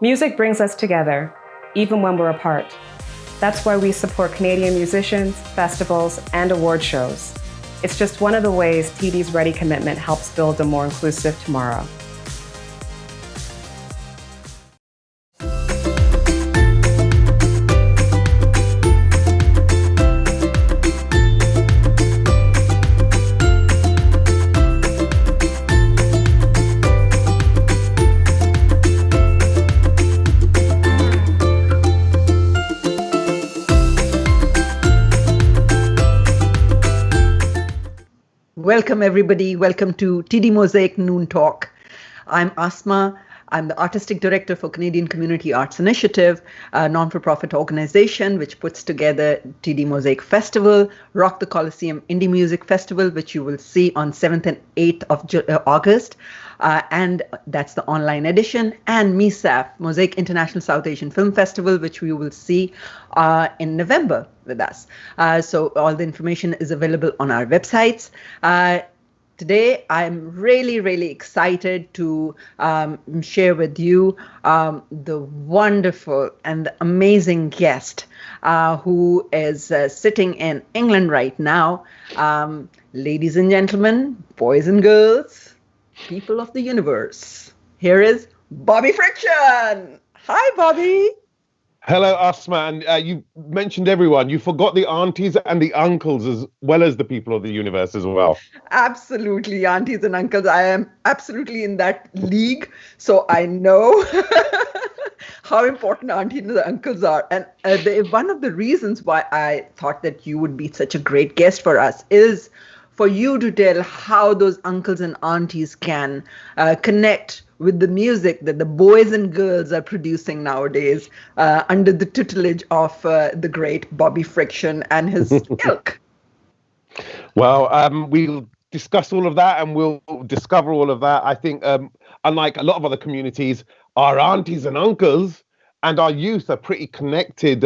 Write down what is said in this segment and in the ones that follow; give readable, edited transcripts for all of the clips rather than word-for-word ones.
Music brings us together, even when we're apart. That's why we support Canadian musicians, festivals, and award shows. It's just one of the ways TD's Ready commitment helps build a more inclusive tomorrow. Welcome, everybody. Welcome to TD Mosaic Noon Talk. I'm Asma. I'm the Artistic Director for Canadian Community Arts Initiative, a non-for-profit organization which puts together TD Mosaic Festival, Rock the Coliseum Indie Music Festival, which you will see on 7th and 8th of August. And that's the online edition, and MISAF, Mosaic International South Asian Film Festival, which we will see in November with us. So all the information is available on our websites. Today, I'm really excited to share with you the wonderful and the amazing guest who is sitting in England right now. Ladies and gentlemen, boys and girls, people of the universe, here is Bobby Friction. Hi, Bobby. Hello, Asma, and you mentioned everyone. You forgot the aunties and the uncles as well as the people of the universe as well. Absolutely, aunties and uncles. I am absolutely in that league, so I know how important aunties and uncles are. And one of the reasons why I thought that you would be such a great guest for us is for you to tell how those uncles and aunties can connect with the music that the boys and girls are producing nowadays under the tutelage of the great Bobby Friction and his ilk. Well, we'll discuss all of that and we'll discover all of that. I think, unlike a lot of other communities, our aunties and uncles and our youth are pretty connected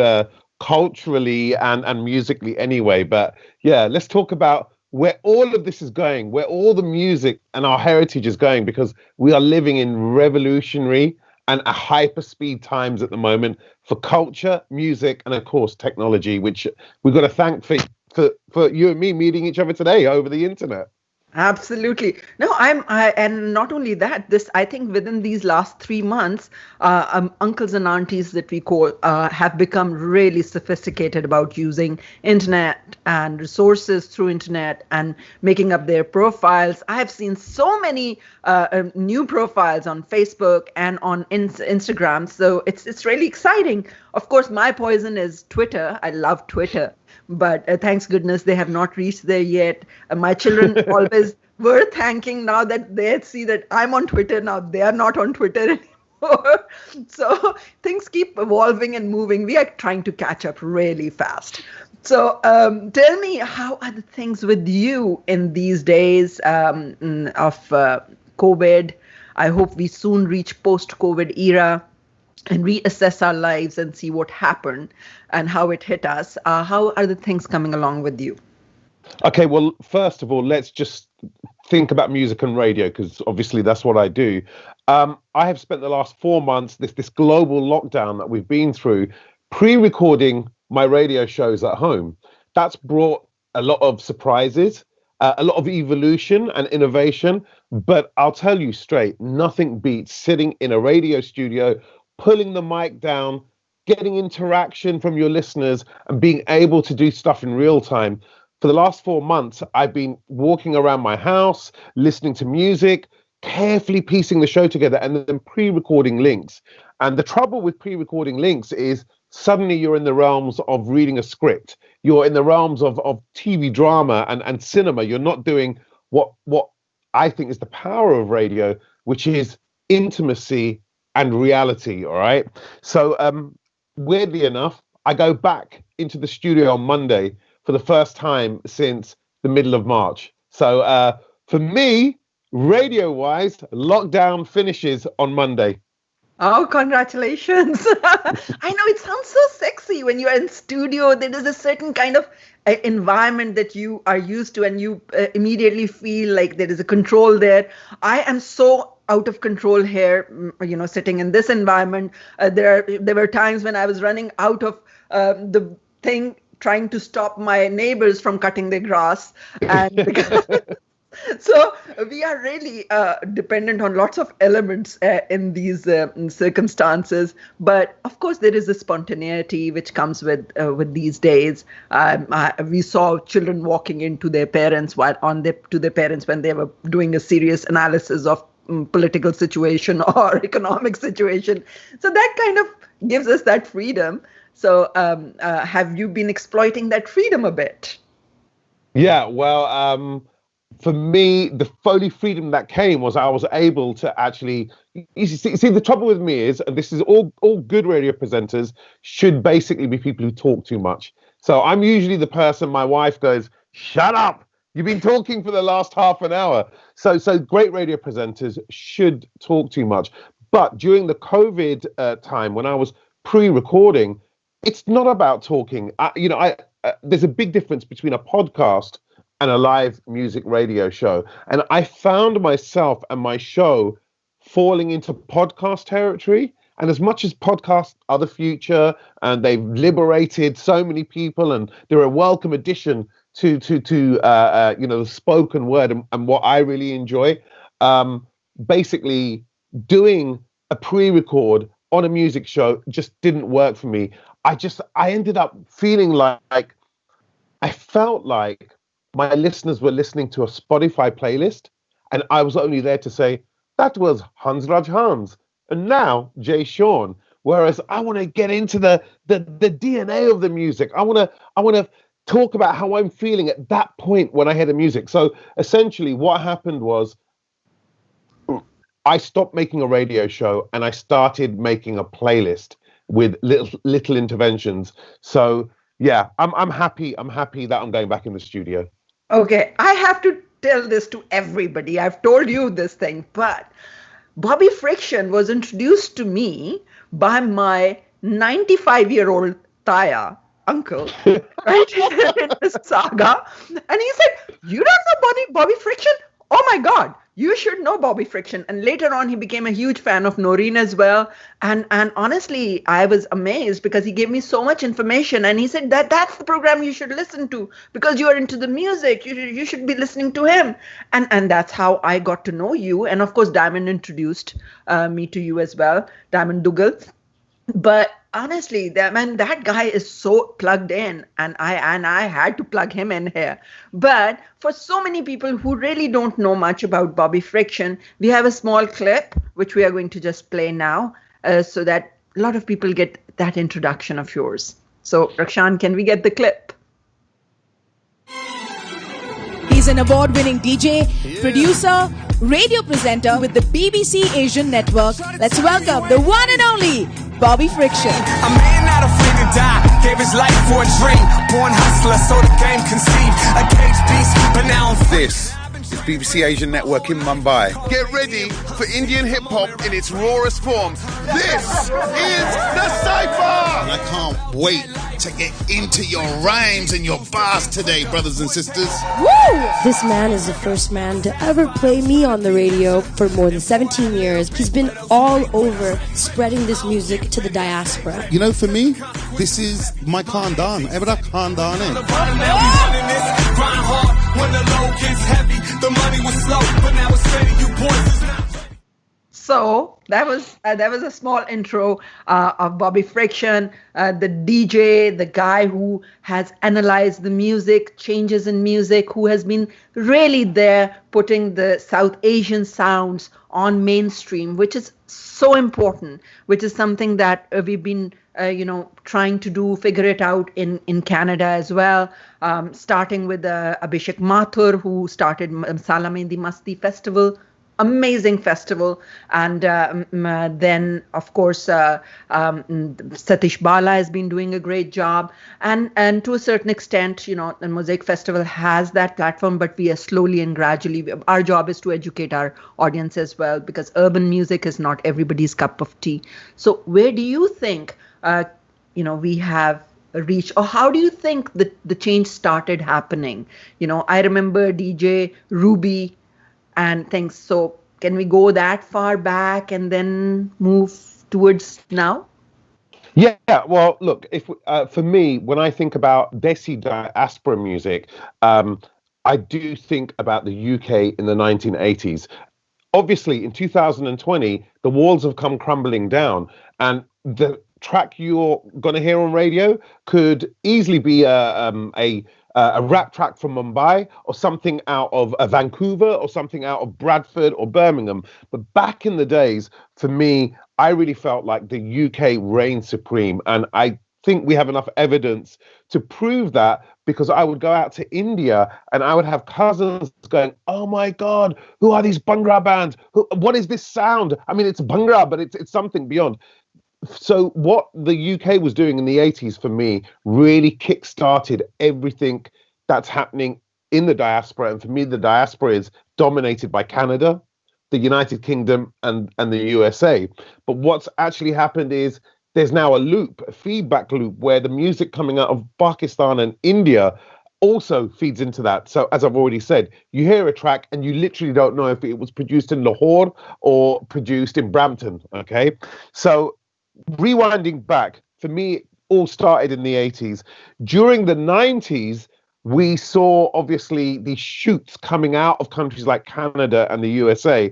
culturally and musically anyway. But yeah, let's talk about where all of this is going, where all the music and our heritage is going, because we are living in revolutionary and hyper-speed times at the moment for culture, music, and of course, technology, which we've got to thank for you and me meeting each other today over the internet. Absolutely. No, and not only that, I think within these last 3 months, uncles and aunties that we call have become really sophisticated about using internet and resources through internet and making up their profiles. I have seen so many new profiles on Facebook and on Instagram. So it's really exciting. Of course, my poison is Twitter. I love Twitter. But thanks goodness they have not reached there yet. My children always were thanking now that they see that I'm on Twitter. Now they are not on Twitter anymore. So things keep evolving and moving. We are trying to catch up really fast. So tell me, how are the things with you in these days of COVID? I hope we soon reach post-COVID era and reassess our lives and see what happened and how it hit us. How are the things coming along with you? Okay, well, first of all, let's just think about music and radio, because obviously that's what I do. I have spent the last 4 months, this global lockdown that we've been through, pre-recording my radio shows at home. That's brought a lot of surprises, a lot of evolution and innovation. But I'll tell you straight, nothing beats sitting in a radio studio, pulling the mic down, getting interaction from your listeners and being able to do stuff in real time. For the last 4 months, I've been walking around my house, listening to music, carefully piecing the show together and then pre-recording links. And the trouble with pre-recording links is suddenly you're in the realms of reading a script. You're in the realms of TV drama and cinema. You're not doing what I think is the power of radio, which is intimacy and reality, all right? So weirdly enough, I go back into the studio on Monday for the first time since the middle of March. So for me, radio-wise, lockdown finishes on Monday. Oh, congratulations. I know it sounds so sexy when you're in studio. There is a certain kind of environment that you are used to, and you immediately feel like there is a control there. I am so out of control here, sitting in this environment. There were times when I was running out of the thing, trying to stop my neighbors from cutting their grass. And so we are really dependent on lots of elements in these circumstances. But of course, there is a spontaneity which comes with these days. We saw children walking into their parents to their parents when they were doing a serious analysis of political situation or economic situation. So that kind of gives us that freedom. So have you been exploiting that freedom a bit? Yeah, well, for me, the Foley freedom that came was I was able to actually, you see, the trouble with me is, and this is all good radio presenters should basically be people who talk too much. So I'm usually the person my wife goes, shut up, you've been talking for the last half an hour. So great radio presenters should talk too much. But during the COVID time, when I was pre-recording, it's not about talking. There's a big difference between a podcast and a live music radio show. And I found myself and my show falling into podcast territory. And as much as podcasts are the future and they've liberated so many people and they're a welcome addition to the spoken word and what I really enjoy, basically doing a pre-record on a music show just didn't work for me. I ended up feeling like I felt like my listeners were listening to a Spotify playlist, and I was only there to say, that was Hans Raj Hans, and now Jay Sean. Whereas I want to get into the DNA of the music. I want to talk about how I'm feeling at that point when I hear the music. So essentially what happened was I stopped making a radio show and I started making a playlist with little interventions. So yeah, I'm happy that I'm going back in the studio. Okay, I have to tell this to everybody. I've told you this thing, but Bobby Friction was introduced to me by my 95-year-old Taya uncle, right? In this saga. And he said, you don't know Bobby Friction? Oh my God, you should know Bobby Friction. And later on, he became a huge fan of Noreen as well. And honestly, I was amazed because he gave me so much information. And he said that's the program you should listen to because you are into the music. You should be listening to him. And that's how I got to know you. And of course, Diamond introduced me to you as well, Diamond Dougal. But honestly, that guy is so plugged in, and I had to plug him in here. But for so many people who really don't know much about Bobby Friction, we have a small clip which we are going to just play now, so that a lot of people get that introduction of yours. So, Rakshan, can we get the clip? He's an award-winning DJ, producer, radio presenter with the BBC Asian Network. Let's welcome the one and only Bobby Friction. A man not afraid to die, gave his life for a dream. Born hustler, so the game conceived. A cage beast, but now I'm This is BBC Asian Network in Mumbai. Get ready for Indian hip-hop in its rawest form. This is The Cypher! And I can't wait to get into your rhymes and your bars today, brothers and sisters. Woo! This man is the first man to ever play me on the radio for more than 17 years. He's been all over spreading this music to the diaspora. You know, for me, this is my Khandan. Evra Khandan hai. grind hard when the load gets heavy. The money was slow, but now it's steady. You boys is not. So that was a small intro of Bobby Friction, the DJ, the guy who has analyzed the music, changes in music, who has been really there putting the South Asian sounds on mainstream, which is so important, which is something that we've been trying to figure it out in Canada as well, starting with Abhishek Mathur, who started Sala Mehndi Masti Festival amazing festival. And then, of course, Satish Bala has been doing a great job. And to a certain extent, the Mosaic Festival has that platform, but we are slowly and gradually, our job is to educate our audience as well, because urban music is not everybody's cup of tea. So where do you think, we have reached, or how do you think the change started happening? I remember DJ Ruby and things. So can we go that far back and then move towards now? Yeah, well, look, if for me, when I think about Desi diaspora music, I do think about the UK in the 1980s. Obviously, in 2020, the walls have come crumbling down, and the track you're going to hear on radio could easily be a rap track from Mumbai, or something out of Vancouver, or something out of Bradford or Birmingham. But back in the days, for me, I really felt like the UK reigned supreme. And I think we have enough evidence to prove that, because I would go out to India and I would have cousins going, "Oh my God, who are these Bhangra bands? What is this sound? I mean, it's Bhangra, but it's something beyond." So what the UK was doing in the 80s, for me, really kick-started everything that's happening in the diaspora. And for me, the diaspora is dominated by Canada, the United Kingdom, and the USA. But what's actually happened is there's now a feedback loop, where the music coming out of Pakistan and India also feeds into that. So as I've already said, you hear a track and you literally don't know if it was produced in Lahore or produced in Brampton, okay? So rewinding back, for me, it all started in the 80s. During the 90s, we saw, obviously, these shoots coming out of countries like Canada and the USA.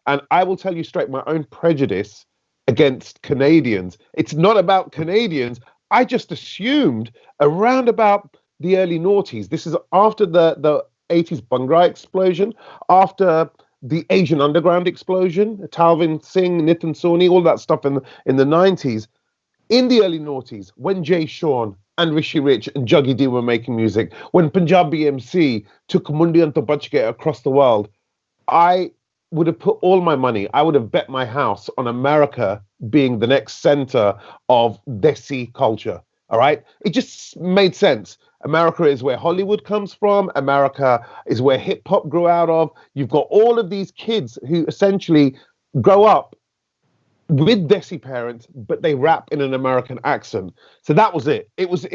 And I will tell you straight, my own prejudice against Canadians. It's not about Canadians. I just assumed around about the early noughties. This is after the 80s Bhangra explosion, after the Asian underground explosion, Talvin Singh, Nitin Soni, all that stuff in the 90s. In the early noughties, when Jay Sean and Rishi Rich and Juggy D were making music, when Punjabi MC took Mundian to Bach Gaya across the world, I would have put all my money, I would have bet my house on America being the next center of Desi culture. All right? It just made sense. America is where Hollywood comes from. America is where hip hop grew out of. You've got all of these kids who essentially grow up with Desi parents, but they rap in an American accent. So that was it. It was,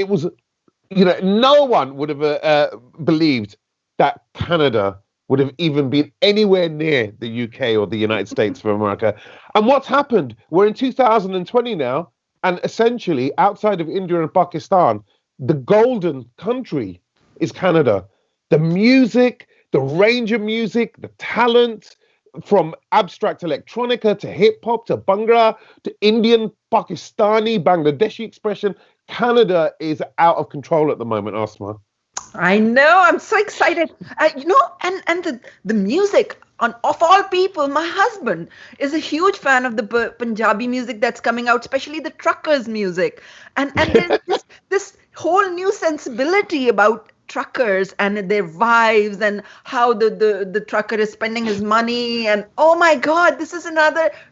no one would have believed that Canada would have even been anywhere near the UK or the United States of America. And what's happened? We're in 2020 now, and essentially outside of India and Pakistan, the golden country is Canada. The music, the range of music, the talent, from abstract electronica to hip hop to Bhangra to Indian, Pakistani, Bangladeshi expression, Canada is out of control at the moment, Asma. I know, I'm so excited. And the music, of all people, my husband is a huge fan of the Punjabi music that's coming out, especially the truckers' music. And there's this whole new sensibility about truckers and their wives, and how the trucker is spending his money. And oh my God, this is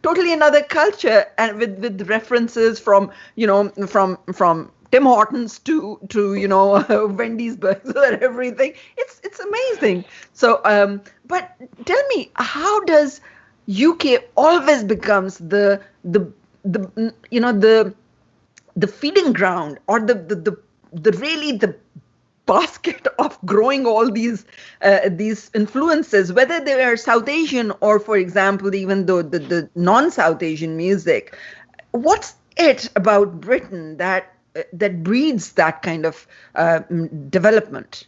totally another culture, and with references from Tim Hortons to Wendy's burgers and everything. It's amazing. So but tell me, how does UK always becomes the feeding ground, or the really the basket of growing all these influences, whether they are South Asian or, for example, even though the non-South Asian music? What's it about Britain that breeds that kind of development?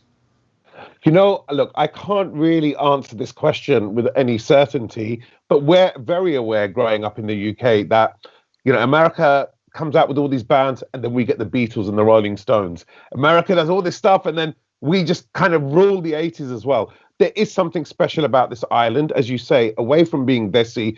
Look, I can't really answer this question with any certainty, but we're very aware growing up in the UK that, America comes out with all these bands, and then we get the Beatles and the Rolling Stones. America does all this stuff, and then we just kind of rule the 80s as well. There is something special about this island, as you say, away from being Desi.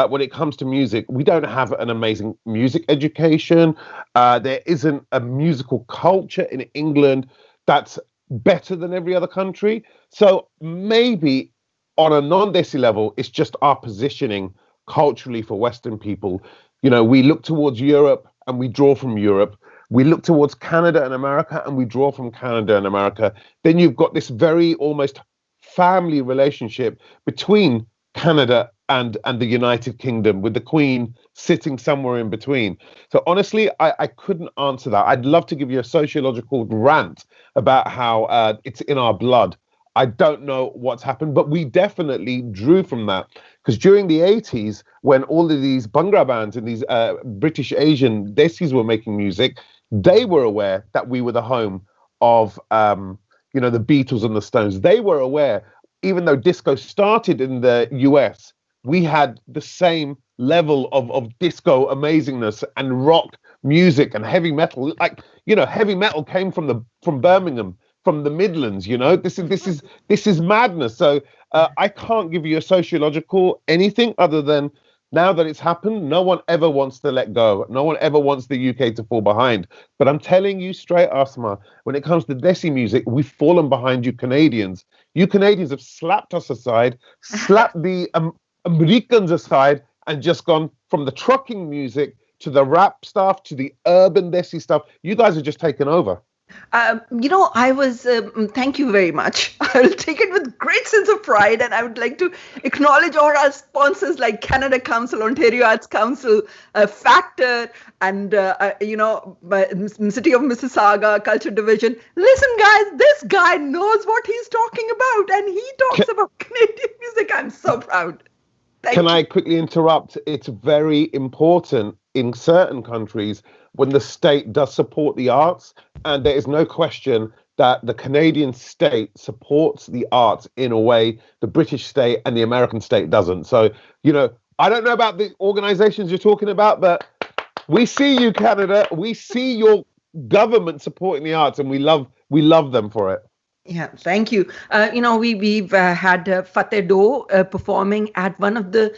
When it comes to music, we don't have an amazing music education. There isn't a musical culture in England that's better than every other country. So maybe on a non-Desi level, it's just our positioning culturally for Western people. You know, we look towards Europe and we draw from Europe. We look towards Canada and America and we draw from Canada and America. Then you've got this very almost family relationship between Canada and the United Kingdom, with the Queen sitting somewhere in between. So honestly, I couldn't answer that. I'd love to give you a sociological rant about how it's in our blood. I don't know what's happened, but we definitely drew from that. Because during the 80s, when all of these Bhangra bands and these British Asian Desis were making music, they were aware that we were the home of, you know, the Beatles and the Stones. They were aware, even though disco started in the US, we had the same level of disco amazingness and rock music and heavy metal. Like, you know, heavy metal came from Birmingham, from the Midlands. You know, this is madness. So I can't give you a sociological anything other than, now that it's happened, no one ever wants to let go. No one ever wants the UK to fall behind. But I'm telling you straight, Asma, when it comes to Desi music, we've fallen behind you Canadians. You Canadians have slapped us aside, slapped the Americans aside, and just gone from the trucking music to the rap stuff to the urban Desi stuff. You guys have just taken over. Thank you very much. I'll take it with great sense of pride, and I would like to acknowledge all our sponsors like Canada Council, Ontario Arts Council, Factor, and City of Mississauga Culture Division. Listen, guys, this guy knows what he's talking about, and he talks about Canadian music. I'm so proud. Can I quickly interrupt? It's very important in certain countries when the state does support the arts, and there is no question that the Canadian state supports the arts in a way the British state and the American state doesn't. So, you know, I don't know about the organizations you're talking about, but we see you, Canada. We see your government supporting the arts, and we love them for it. Yeah, thank you. We've had Fateh Do performing at one of the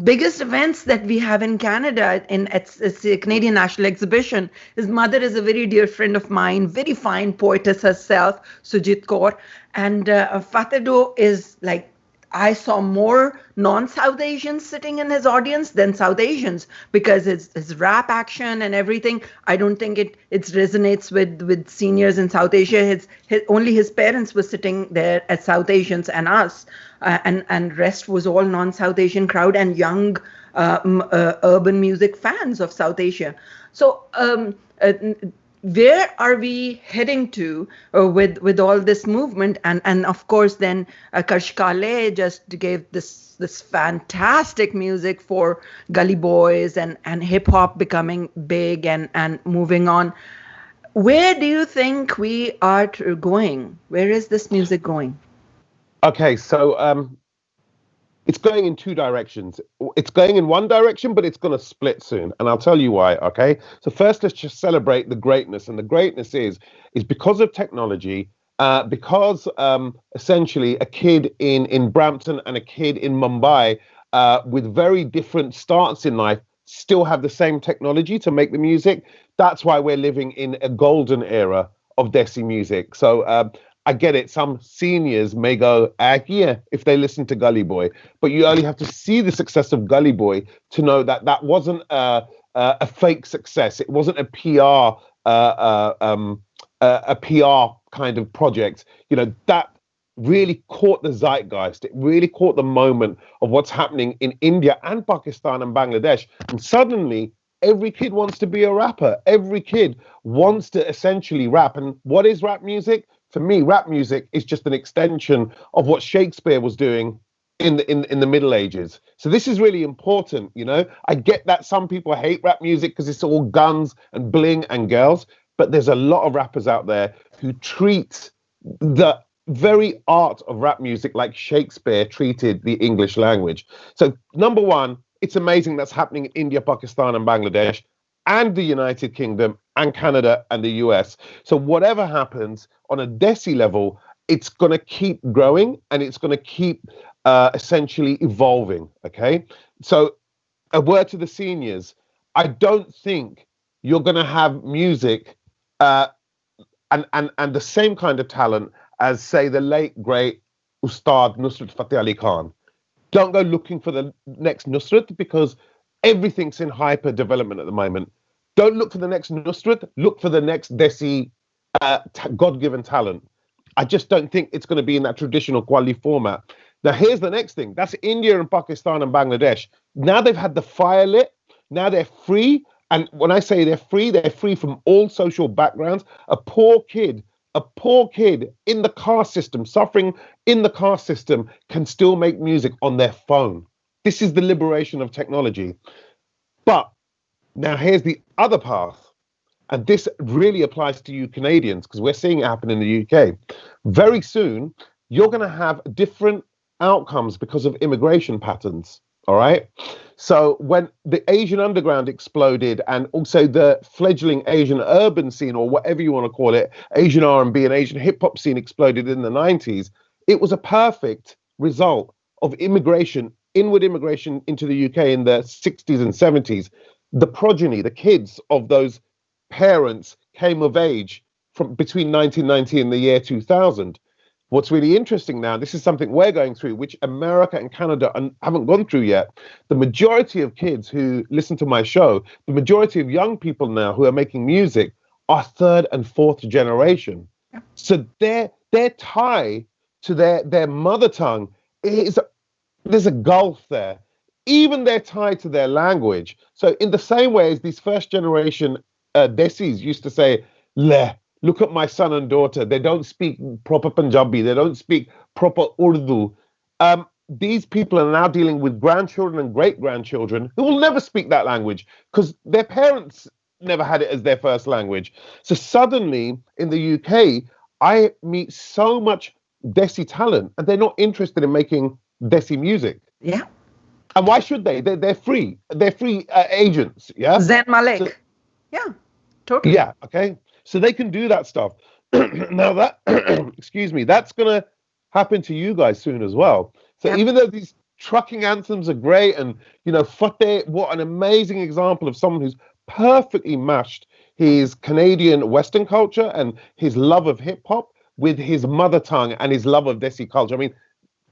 biggest events that we have in Canada. It's the Canadian National Exhibition. His mother is a very dear friend of mine, very fine poetess herself, Sujit Kaur, and Fateh Do is like, I saw more non-South Asians sitting in his audience than South Asians, because his rap action and everything, I don't think it resonates with seniors in South Asia. Only his parents were sitting there as South Asians and us, and rest was all non-South Asian crowd and young urban music fans of South Asia. So where are we heading to with all this movement? And of course, then Karshkale just gave this fantastic music for gully boys and hip hop becoming big and moving on. Where do you think we are going? Where is this music going? Okay, so it's going in two directions. It's going in one direction, but it's going to split soon. And I'll tell you why, okay? So first, let's just celebrate the greatness. And the greatness is because of technology, because essentially a kid in Brampton and a kid in Mumbai with very different starts in life still have the same technology to make the music. That's why we're living in a golden era of Desi music. So I get it. Some seniors may go, yeah, if they listen to Gully Boy. But you only have to see the success of Gully Boy to know that that wasn't a fake success. It wasn't a PR kind of project. You know, that really caught the zeitgeist. It really caught the moment of what's happening in India and Pakistan and Bangladesh. And suddenly, every kid wants to be a rapper. Every kid wants to essentially rap. And what is rap music? For me, rap music is just an extension of what Shakespeare was doing in the Middle Ages. So this is really important, you know. I get that some people hate rap music because it's all guns and bling and girls, but there's a lot of rappers out there who treat the very art of rap music like Shakespeare treated the English language. So number one, it's amazing that's happening in India, Pakistan, and Bangladesh, and the United Kingdom, and Canada, and the US. So whatever happens on a Desi level, it's going to keep growing, and it's going to keep essentially evolving, okay? So a word to the seniors, I don't think you're going to have music and the same kind of talent as, say, the late, great Ustad Nusrat Fateh Ali Khan. Don't go looking for the next Nusrat, because everything's in hyper development at the moment. Don't look for the next Nusrat, look for the next Desi God-given talent. I just don't think it's going to be in that traditional quality format. Now, here's the next thing. That's India and Pakistan and Bangladesh. Now they've had the fire lit. Now they're free. And when I say they're free from all social backgrounds. A poor kid in the caste system, suffering in the caste system, can still make music on their phone. This is the liberation of technology. But now here's the other path. And this really applies to you Canadians, because we're seeing it happen in the UK. Very soon, you're going to have different outcomes because of immigration patterns. All right. So when the Asian underground exploded, and also the fledgling Asian urban scene, or whatever you want to call it, Asian R&B and Asian hip hop scene exploded in the 90s, it was a perfect result of immigration, inward immigration into the UK in the 60s and 70s. The progeny, the kids of those parents came of age from between 1990 and the year 2000. What's really interesting now, this is something we're going through, which America and Canada haven't gone through yet. The majority of kids who listen to my show, the majority of young people now who are making music are third and fourth generation. Yeah. So their tie to their mother tongue there's a gulf there. Even their tie to their language. So in the same way as these first generation Desis used to say, "Leh, look at my son and daughter. They don't speak proper Punjabi. They don't speak proper Urdu." These people are now dealing with grandchildren and great-grandchildren who will never speak that language because their parents never had it as their first language. So suddenly in the UK, I meet so much Desi talent, and they're not interested in making Desi music. Yeah. And why should they? They're free. They're free agents. Yeah. Zen Malik. So, yeah. Totally. Yeah, okay. So they can do that stuff. Now that, excuse me, that's going to happen to you guys soon as well. So even though these trucking anthems are great, and, you know, Fateh, what an amazing example of someone who's perfectly mashed his Canadian Western culture and his love of hip hop with his mother tongue and his love of Desi culture. I mean,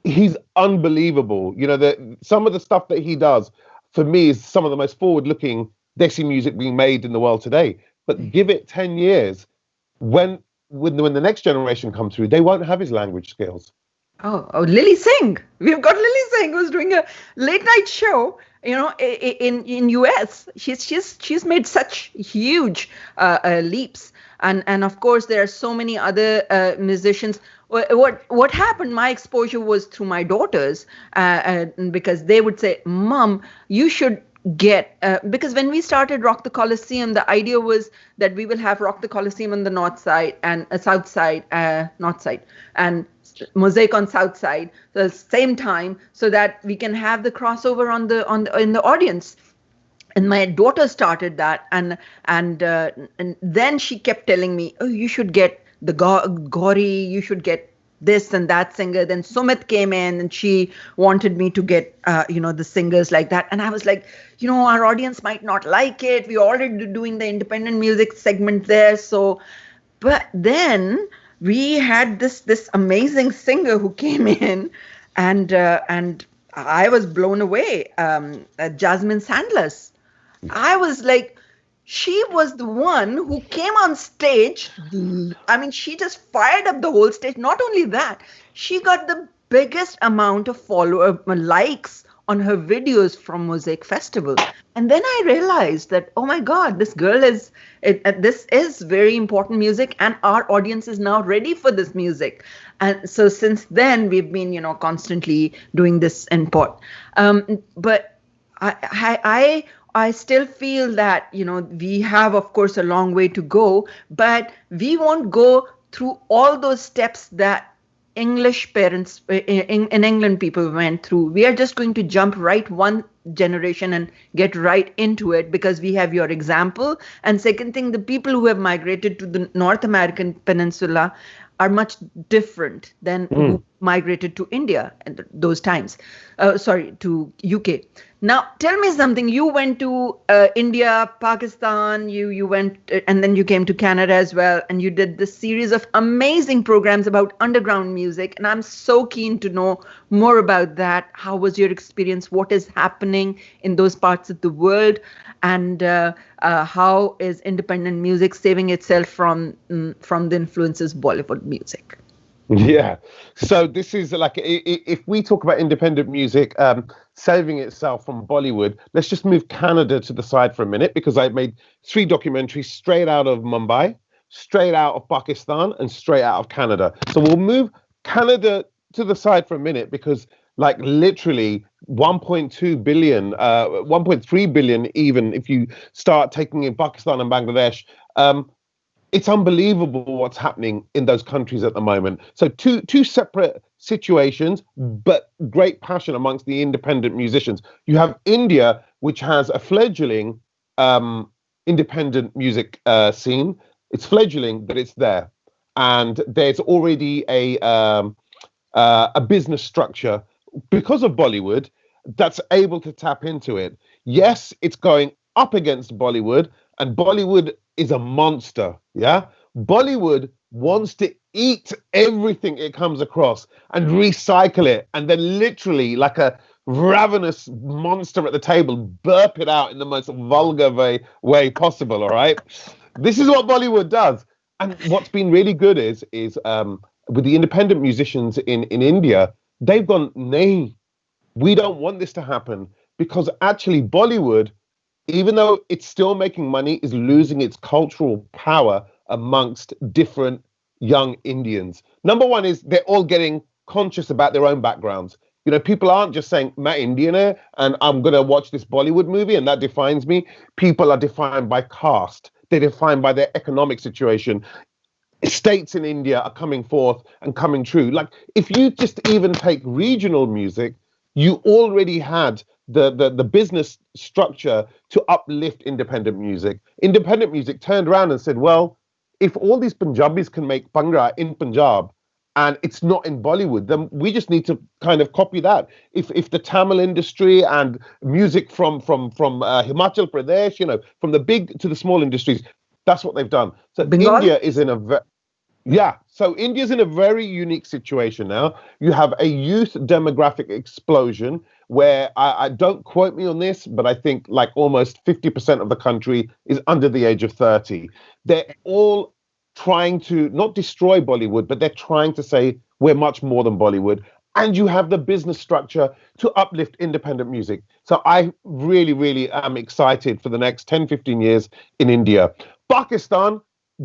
he's unbelievable. You know, some of the stuff that he does, for me, is some of the most forward-looking Desi music being made in the world today. But give it 10 years, when the next generation come through, they won't have his language skills. Oh, Lily Singh. We've got Lily Singh, who's doing a late night show, you know, in US. She's made such huge leaps. And of course, there are so many other musicians. What happened, my exposure was through my daughters, because they would say, "Mom, you should get," because when we started Rock the Coliseum, the idea was that we will have Rock the Coliseum on the north side and south side, north side, and Mosaic on south side, the same time, so that we can have the crossover in the audience. And my daughter started that, and then she kept telling me, "Oh, you should get the Gauri, you should get this and that singer." Then Sumit came in, and she wanted me to get, the singers like that. And I was like, our audience might not like it. We're already doing the independent music segment there. So, but then we had this amazing singer who came in, and I was blown away. Jasmine Sandless. I was like, she was the one who came on stage. I mean, she just fired up the whole stage. Not only that, she got the biggest amount of likes on her videos from Mosaic Festival. And then I realized that, oh my God, this girl this is very important music, and our audience is now ready for this music. And so since then, we've been, constantly doing this import. But I still feel that, we have, of course, a long way to go, but we won't go through all those steps that English parents in England people went through. We are just going to jump right one generation and get right into it because we have your example. And second thing, the people who have migrated to the North American peninsula are much different than migrated to India at those times. To UK. Now, tell me something. You went to India, Pakistan. You went, and then you came to Canada as well, and you did this series of amazing programs about underground music. And I'm so keen to know more about that. How was your experience? What is happening in those parts of the world? And how is independent music saving itself from the influences of Bollywood music? Yeah. So this is like, if we talk about independent music saving itself from Bollywood, let's just move Canada to the side for a minute, because I made 3 documentaries straight out of Mumbai, straight out of Pakistan, and straight out of Canada. So we'll move Canada to the side for a minute, because like literally 1.2 billion, 1.3 billion, even if you start taking in Pakistan and Bangladesh, it's unbelievable what's happening in those countries at the moment. So two separate situations, but great passion amongst the independent musicians. You have India, which has a fledgling independent music scene. It's fledgling, but it's there, and there's already a business structure because of Bollywood that's able to tap into it. Yes, it's going up against Bollywood, and Bollywood is a monster. Yeah, Bollywood wants to eat everything it comes across and recycle it, and then literally, like a ravenous monster at the table, burp it out in the most vulgar way possible. All right, this is what Bollywood does. And what's been really good is with the independent musicians in India, they've gone, nay, we don't want this to happen, because actually Bollywood, even though it's still making money, is losing its cultural power amongst different young Indians. Number one is they're all getting conscious about their own backgrounds. You know, people aren't just saying, "Main Indian hai, and I'm going to watch this Bollywood movie and that defines me." People are defined by caste. They're defined by their economic situation. States in India are coming forth and coming true. Like, if you just even take regional music, you already had the business structure to uplift independent music. Independent music turned around and said, well, if all these Punjabis can make Bhangra in Punjab and it's not in Bollywood, then we just need to kind of copy that. If the Tamil industry and music from Himachal Pradesh, you know, from the big to the small industries, that's what they've done. So Bengal? India is in a so India's in a very unique situation now. You have a youth demographic explosion where I don't quote me on this, but I think like almost 50% of the country is under the age of 30. They're all trying to not destroy Bollywood, but they're trying to say we're much more than Bollywood. And you have the business structure to uplift independent music. So I really, really am excited for the next 10, 15 years in India. Pakistan,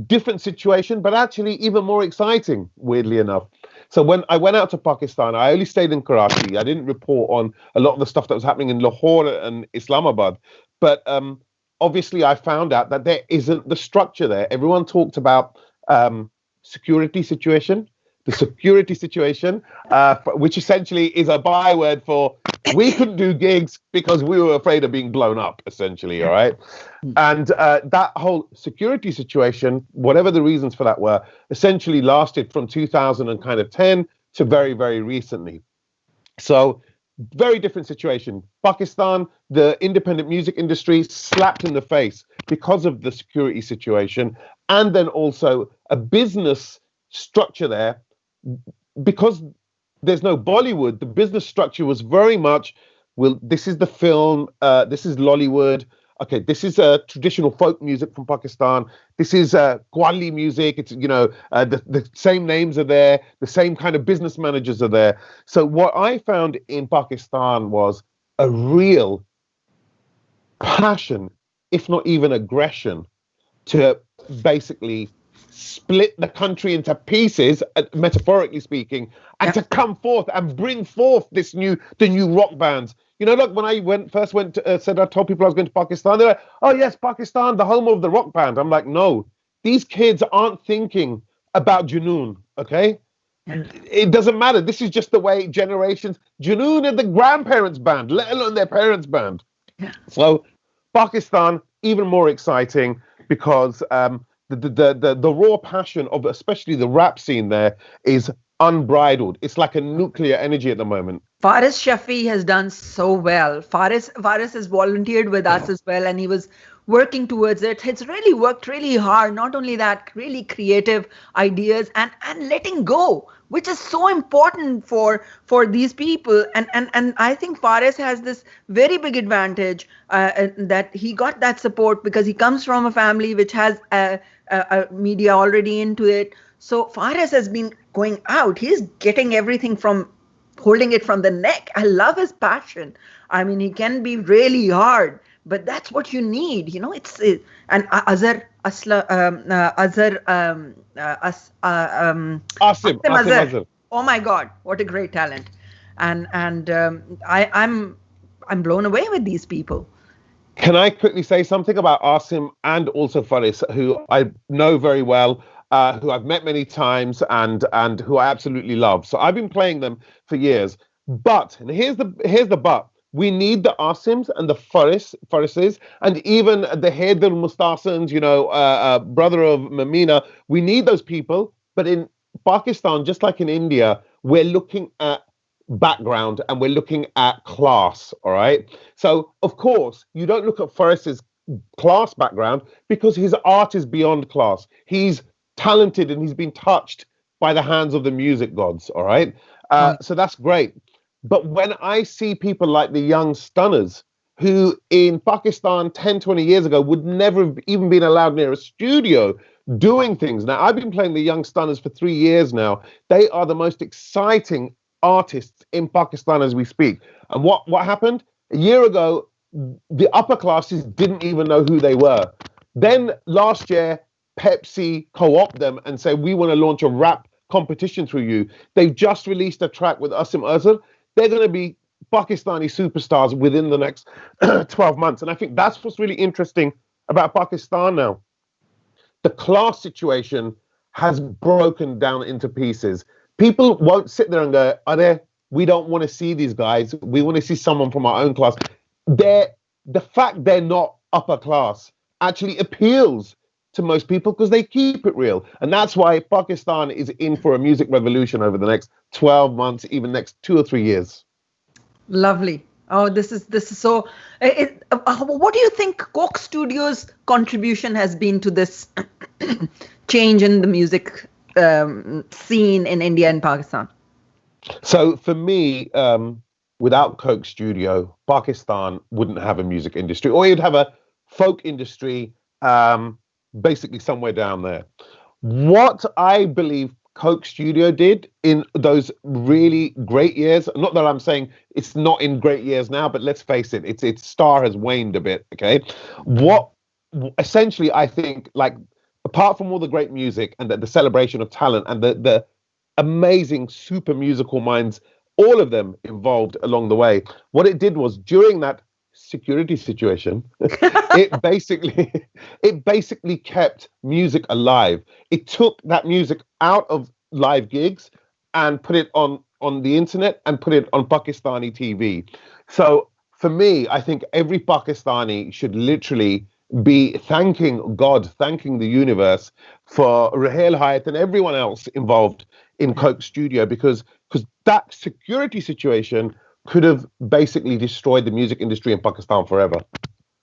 different situation, but actually even more exciting, weirdly enough. So when I went out to Pakistan, I only stayed in Karachi. I didn't report on a lot of the stuff that was happening in Lahore and Islamabad. But obviously I found out that there isn't the structure there. Everyone talked about security situation. The security situation, which essentially is a byword for we couldn't do gigs because we were afraid of being blown up, essentially, all right? And that whole security situation, whatever the reasons for that were, essentially lasted from 2010 to very, very recently. So very different situation. Pakistan, the independent music industry slapped in the face because of the security situation, and then also a business structure there. Because there's no Bollywood, the business structure was very much, well, this is the film, this is Lollywood, okay, this is traditional folk music from Pakistan, this is Qawwali music, it's, you know, the same names are there, the same kind of business managers are there. So what I found in Pakistan was a real passion, if not even aggression, to basically split the country into pieces, metaphorically speaking, and to come forth and bring forth the new rock bands. You know, look, when I I told people I was going to Pakistan, they're like, oh yes, Pakistan, the home of the rock band. I'm like, no, these kids aren't thinking about Junoon, okay? It doesn't matter. This is just the way generations, Junoon are the grandparents' band, let alone their parents' band. Yeah. So Pakistan, even more exciting because the raw passion of especially the rap scene there is unbridled. It's like a nuclear energy at the moment. Faris Shafi has done so well. Faris has volunteered with us as well, and he was working towards it. He's really worked really hard. Not only that, really creative ideas and letting go, which is so important for these people. And I think Faris has this very big advantage that he got that support because he comes from a family which has a media already into it. So Faris has been going out. He's getting everything from holding it from the neck. I love his passion. I mean, he can be really hard, but that's what you need. And Asim Azhar. Oh my God, what a great talent! And I'm blown away with these people. Can I quickly say something about Asim and also Faris, who I know very well, who I've met many times and who I absolutely love. So I've been playing them for years. But, and here's the but, we need the Asims and the Farises and even the Haider Mustasins, brother of Mamina. We need those people. But in Pakistan, just like in India, we're looking at background and we're looking at class, all right? So, of course, you don't look at Faris's class background because his art is beyond class. He's talented and he's been touched by the hands of the music gods, all right? So that's great. But when I see people like the young Stunners, who in Pakistan 10, 20 years ago would never have even been allowed near a studio doing things. Now, I've been playing the young Stunners for 3 years now. They are the most exciting artists in Pakistan as we speak. And what happened? A year ago, the upper classes didn't even know who they were. Then last year, Pepsi co-opt them and say, we want to launch a rap competition through you. They've just released a track with Asim Azhar. They're going to be Pakistani superstars within the next 12 months. And I think that's what's really interesting about Pakistan now. The class situation has broken down into pieces. People won't sit there and go, we don't want to see these guys. We want to see someone from our own class. The fact they're not upper class actually appeals to most people because they keep it real. And that's why Pakistan is in for a music revolution over the next 12 months, even next 2 or 3 years. Lovely. Oh, this is so. What do you think Coke Studios' contribution has been to this change in the music scene in India and Pakistan? So for me, without Coke Studio, Pakistan wouldn't have a music industry, or you'd have a folk industry, basically somewhere down there. What I believe Coke Studio did in those really great years, not that I'm saying it's not in great years now, but let's face it, its star has waned a bit, okay? What essentially I think, like, apart from all the great music and the celebration of talent and the amazing super musical minds, all of them involved along the way, what it did was during that security situation, it basically kept music alive. It took that music out of live gigs and put it on the internet and put it on Pakistani TV. So for me, I think every Pakistani should literally be thanking God, thanking the universe for Raheel Hayat and everyone else involved in Coke Studio, because that security situation could have basically destroyed the music industry in Pakistan forever.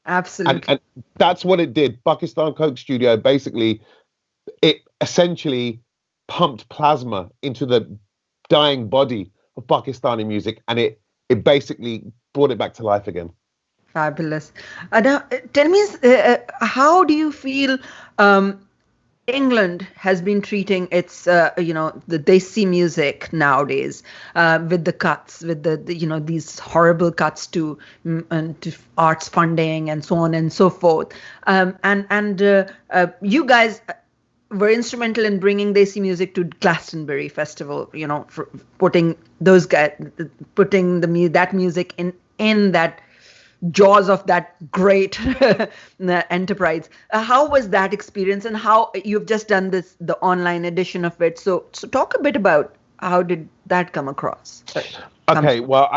Absolutely. And that's what it did. Pakistan Coke Studio, basically, it essentially pumped plasma into the dying body of Pakistani music, and it basically brought it back to life again. Fabulous. Now, tell me, how do you feel England has been treating its, the Desi music nowadays, with the cuts, with the these horrible cuts to arts funding and so on and so forth. You guys were instrumental in bringing Desi music to Glastonbury Festival. For putting that music in that jaws of that great enterprise. How was that experience, and how you've just done the online edition of it? So talk a bit about how did that come across? Okay, well,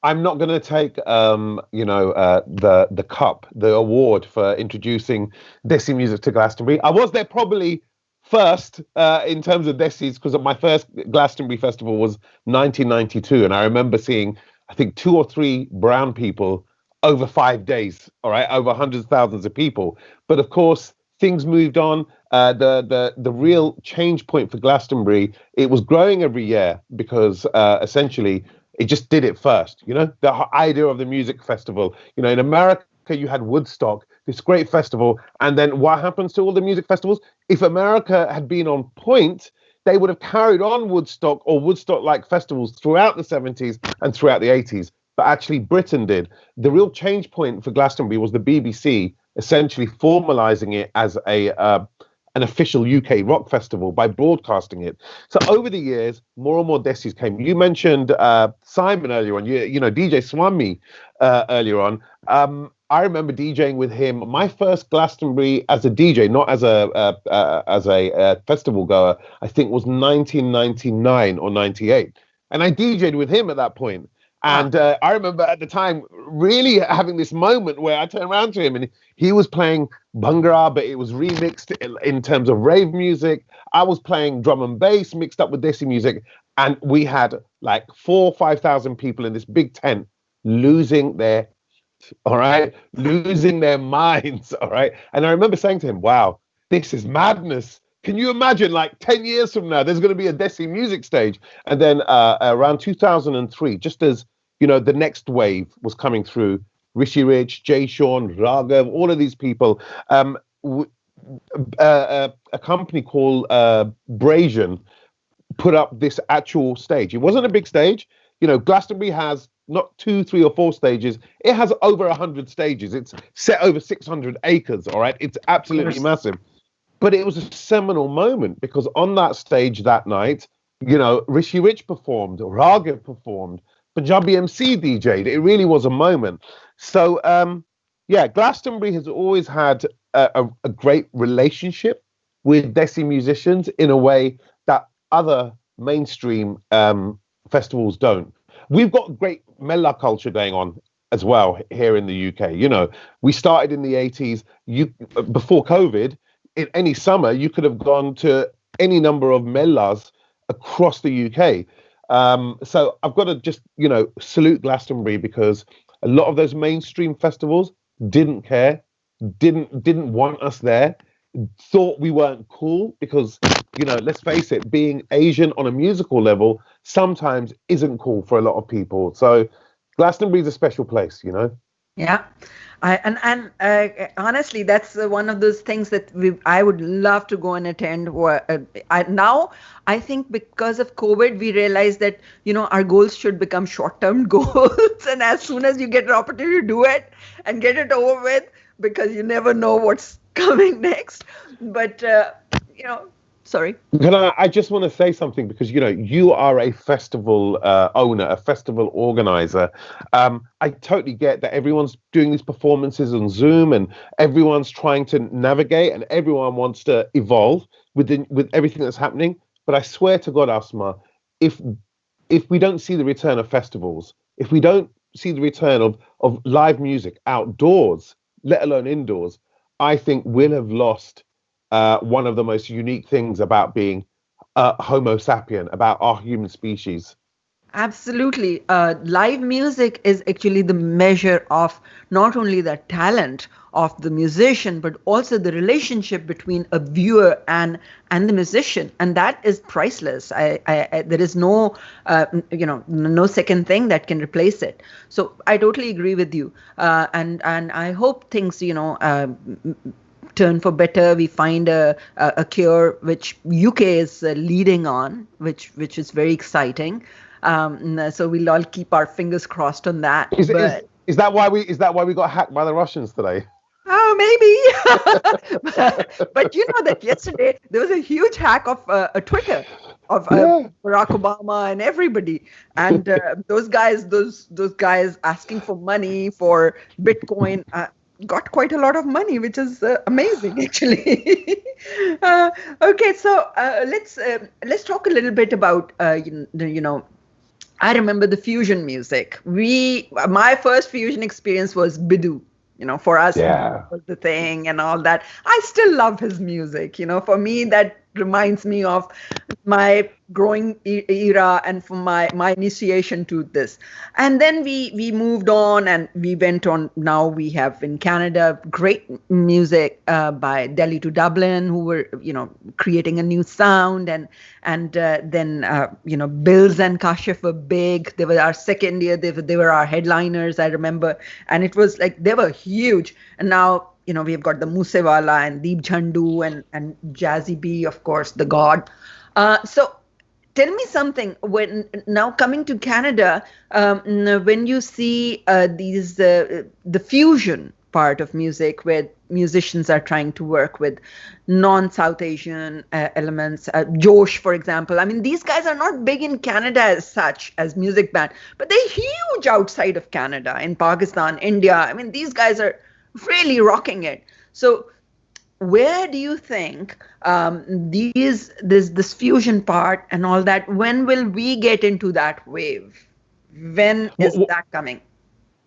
I'm not going to take the award for introducing Desi music to Glastonbury. I was there probably first in terms of Desi's, because my first Glastonbury festival was 1992, and I remember seeing, I think, 2 or 3 brown people over 5 days. All right, over hundreds of thousands of people. But of course, things moved on. The real change point for Glastonbury, it was growing every year because essentially it just did it first. You know, the idea of the music festival. You know, in America, you had Woodstock, this great festival, and then what happens to all the music festivals? If America had been on point, they would have carried on Woodstock or Woodstock-like festivals throughout the 70s and throughout the 80s. But actually, Britain did. The real change point for Glastonbury was the BBC essentially formalizing it as an official UK rock festival by broadcasting it. So over the years, more and more Desis came. You mentioned Simon earlier on. You know, DJ Swami earlier on. I remember DJing with him. My first Glastonbury as a DJ, not as a festival goer, I think was 1999 or 98, and I DJed with him at that point. And I remember at the time really having this moment where I turned around to him and he was playing Bhangra, but it was remixed in terms of rave music. I was playing drum and bass mixed up with Desi music. And we had like 4,000 or 5,000 people in this big tent losing their minds. All right. And I remember saying to him, wow, this is madness. Can you imagine, like 10 years from now, there's going to be a Desi music stage? And then around 2003, just as, you know, the next wave was coming through, Rishi Rich, Jay Sean, Raghav, all of these people, a company called Brazian put up this actual stage. It wasn't a big stage. You know, Glastonbury has not 2, 3, or 4 stages. It has over 100 stages. It's set over 600 acres, all right? It's absolutely massive. But it was a seminal moment because on that stage that night, you know, Rishi Rich performed, Raghav performed, Punjabi MC DJ'd. It really was a moment. So, Glastonbury has always had a great relationship with Desi musicians in a way that other mainstream festivals don't. We've got great Mela culture going on as well here in the UK. You know, we started in the 80s. Before COVID, in any summer, you could have gone to any number of Mellas across the UK. So I've got to just, you know, salute Glastonbury because a lot of those mainstream festivals didn't care, didn't want us there, thought we weren't cool because, you know, let's face it, being Asian on a musical level sometimes isn't cool for a lot of people. So Glastonbury is a special place, you know? Yeah. Honestly, that's one of those things that I would love to go and attend. Now, I think because of COVID, we realize that, you know, our goals should become short-term goals. And as soon as you get an opportunity to do it and get it over with, because you never know what's coming next. But, you know, sorry. I just want to say something because, you know, you are a festival owner, a festival organizer. I totally get that everyone's doing these performances on Zoom and everyone's trying to navigate and everyone wants to evolve with everything that's happening. But I swear to God, Asma, if we don't see the return of festivals, if we don't see the return of live music outdoors, let alone indoors, I think we'll have lost one of the most unique things about being Homo sapien, about our human species. Absolutely. Live music is actually the measure of not only the talent of the musician, but also the relationship between a viewer and the musician. And that is priceless. There is no, no second thing that can replace it. So I totally agree with you. And I hope things, turn for better. We find a cure, which UK is leading on, which is very exciting. So we'll all keep our fingers crossed on that. Is that why we got hacked by the Russians today? Oh, maybe. but you know that yesterday there was a huge hack of Twitter of Barack Obama and everybody, and those guys asking for money for Bitcoin. Got quite a lot of money, which is amazing, actually. Okay, so let's talk a little bit about I remember the fusion music. My first fusion experience was Bidu. For us, was the thing and all that. I still love his music. For me, that reminds me of my growing era and from my initiation to this. And then we moved on and we went on. Now we have in Canada great music by Delhi to Dublin, who were creating a new sound, and then Bills and Kashif were big. They were our second year. They were our headliners, I remember, and it was like they were huge. And now we've got the Moosewala and Deep Jhandu and Jazzy B, of course, the God. So tell me something. When now coming to Canada, when you see these the fusion part of music, where musicians are trying to work with non-South Asian elements, Josh, for example. I mean, these guys are not big in Canada as such as music band, but they're huge outside of Canada, in Pakistan, India. I mean, these guys are really rocking it. So where do you think this fusion part and all that, when will we get into that wave? When is that coming?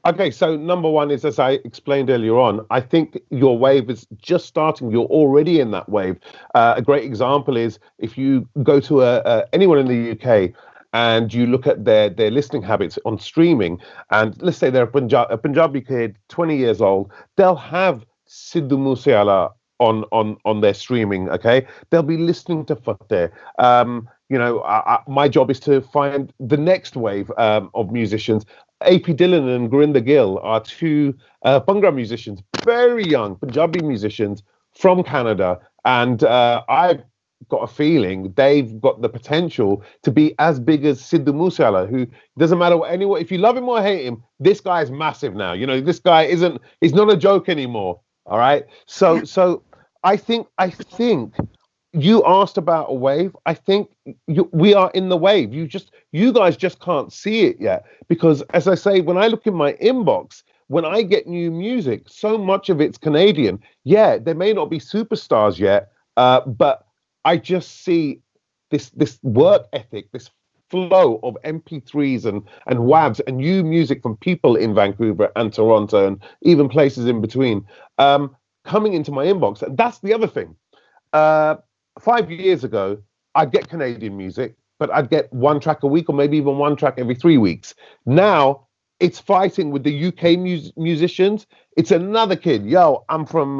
Okay, so number one is, as I explained earlier on, I think your wave is just starting. You're already in that wave. A great example is if you go to anyone in the UK and you look at their listening habits on streaming, and let's say they're a Punjabi kid, 20 years old, they'll have Sidhu Moosewala on their streaming. Okay, they'll be listening to Fateh. My job is to find the next wave of musicians. AP Dillon and Gurinder Gill are two Bhangra musicians, very young Punjabi musicians from Canada, and I've got a feeling they've got the potential to be as big as Sidhu Moosewala, who doesn't matter what anyone, if you love him or hate him, this guy is massive now. This guy he's not a joke anymore. All right. So I think you asked about a wave. I think we are in the wave. You guys just can't see it yet, because as I say, when I look in my inbox, when I get new music, so much of it's Canadian. Yeah, there may not be superstars yet, but I just see this work ethic, this flow of MP3s and WAVs and new music from people in Vancouver and Toronto and even places in between coming into my inbox. And that's the other thing. 5 years ago, I'd get Canadian music, but I'd get one track a week or maybe even one track every 3 weeks. Now it's fighting with the UK musicians. It's another kid. Yo, I'm from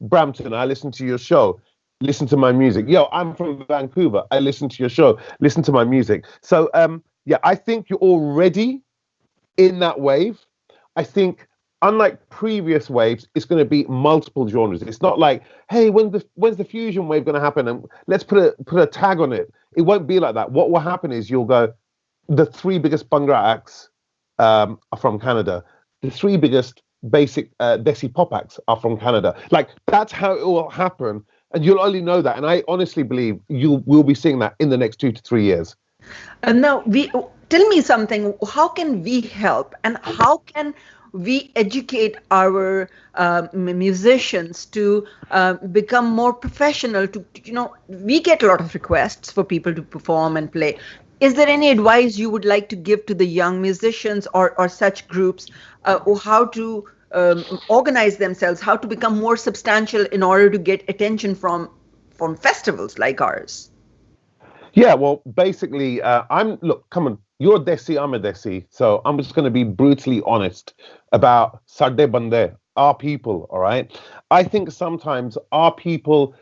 Brampton. I listen to your show. Listen to my music. Yo, I'm from Vancouver. I listen to your show. Listen to my music. So, I think you're already in that wave. I think, unlike previous waves, it's going to be multiple genres. It's not like, hey, when's the fusion wave going to happen? And let's put a tag on it. It won't be like that. What will happen is you'll go, the three biggest Bhangra acts are from Canada. The three biggest basic Desi pop acts are from Canada. Like, that's how it will happen. And you'll only know that. And I honestly believe we'll be seeing that in the next 2 to 3 years. And now, tell me something. How can we help? And how can we educate our musicians to become more professional? We get a lot of requests for people to perform and play. Is there any advice you would like to give to the young musicians or such groups, or how to organize themselves, how to become more substantial in order to get attention from festivals like ours? Yeah, well, basically, come on, you're a Desi, I'm a Desi, so I'm just going to be brutally honest about Sadde Bande, our people, all right? I think sometimes our people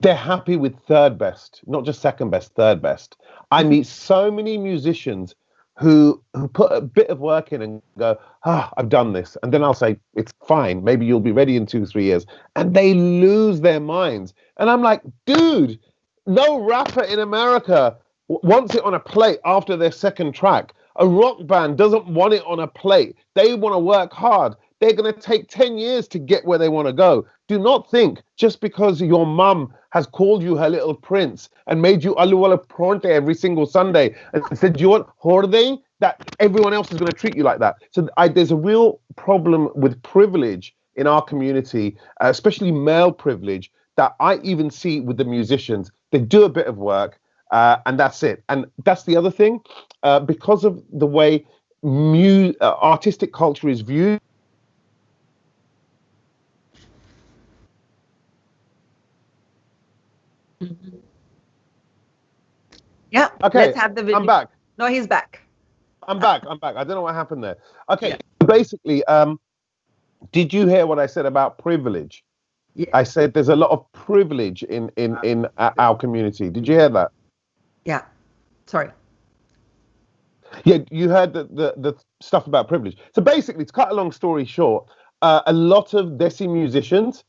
they're happy with third best, not just second best, third best. I meet so many musicians who put a bit of work in and go, I've done this. And then I'll say, it's fine. Maybe you'll be ready in 2 3 years. And they lose their minds. And I'm like, dude, no rapper in America wants it on a plate after their second track. A rock band doesn't want it on a plate. They want to work hard. They're going to take 10 years to get where they want to go. Do not think just because your mum has called you her little prince and made you alu wala pronte every single Sunday and said, do you want horde, that everyone else is going to treat you like that. So there's a real problem with privilege in our community, especially male privilege, that I even see with the musicians. They do a bit of work and that's it. And that's the other thing, because of the way artistic culture is viewed. Mhm. Yeah, Okay, let's have the video. I'm back. No, he's back. I'm back. I'm back. I don't know what happened there. Okay, Yeah. basically, did you hear what I said about privilege? Yeah. I said there's a lot of privilege in our community. Did you hear that? Yeah. Sorry. Yeah, you heard the stuff about privilege. So basically, to cut a long story short, a lot of Desi musicians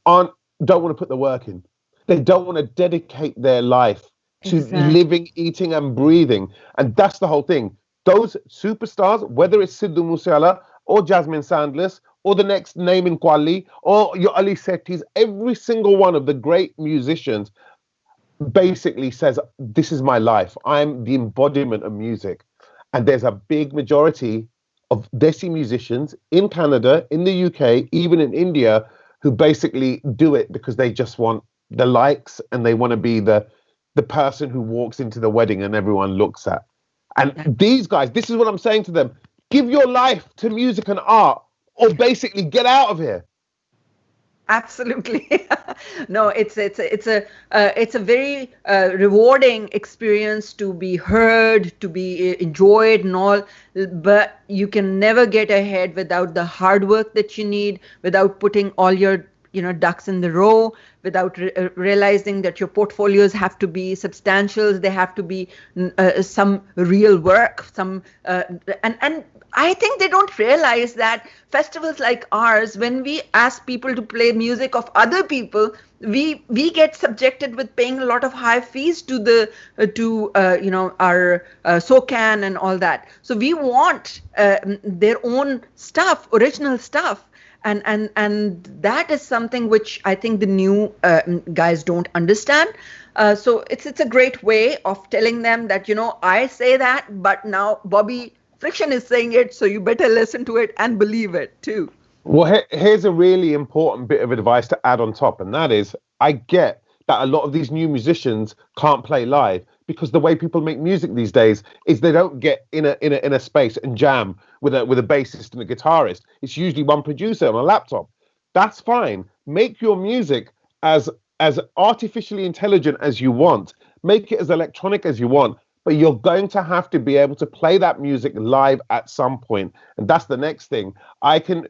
aren't don't want to put the work in. They don't want to dedicate their life to Exactly. living, eating, and breathing. And that's the whole thing. Those superstars, whether it's Sidhu Musiala or Jasmine Sanders or the next name in Kwali or your Ali Settis, every single one of the great musicians basically says, this is my life. I'm the embodiment of music. And there's a big majority of Desi musicians in Canada, in the UK, even in India, who basically do it because they just want the likes and they want to be the person who walks into the wedding and everyone looks at. And these guys, this is what I'm saying to them. Give your life to music and art, or basically get out of here. Absolutely. No, it's a very rewarding experience to be heard, to be enjoyed and all, but you can never get ahead without the hard work that you need, without putting all your ducks in the row, without realizing that your portfolios have to be substantial, they have to be some real work, some and I think they don't realize that festivals like ours, when we ask people to play music of other people, we get subjected with paying a lot of high fees to the our SOCAN and all that. So we want their own stuff, original stuff. And that is something which I think the new guys don't understand. So it's a great way of telling them that, I say that, but now Bobby Friction is saying it, so you better listen to it and believe it too. Well, here's a really important bit of advice to add on top, and that is, I get that a lot of these new musicians can't play live because the way people make music these days is they don't get in a space and jam with a bassist and a guitarist. It's usually one producer on a laptop. That's fine. Make your music as artificially intelligent as you want. Make it as electronic as you want. But you're going to have to be able to play that music live at some point. And that's the next thing. I can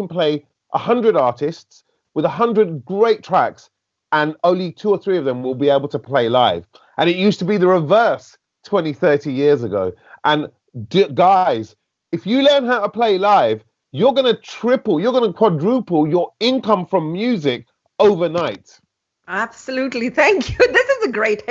play 100 artists with 100 great tracks, and only 2 or 3 of them will be able to play live. And it used to be the reverse 20, 30 years ago. And guys, if you learn how to play live, you're going to triple, you're going to quadruple your income from music overnight. Absolutely. Thank you. This is a great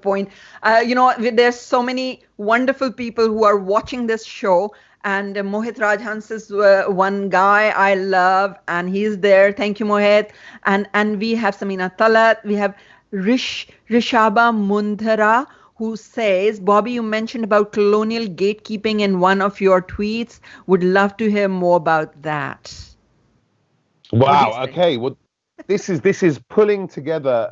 point. There's so many wonderful people who are watching this show. And Mohit Rajhans is one guy I love, and he's there. Thank you, Mohit. And we have Samina Talat. We have Rishaba Mundhara, who says, Bobby, you mentioned about colonial gatekeeping in one of your tweets. Would love to hear more about that. Wow. Okay. Well, this is pulling together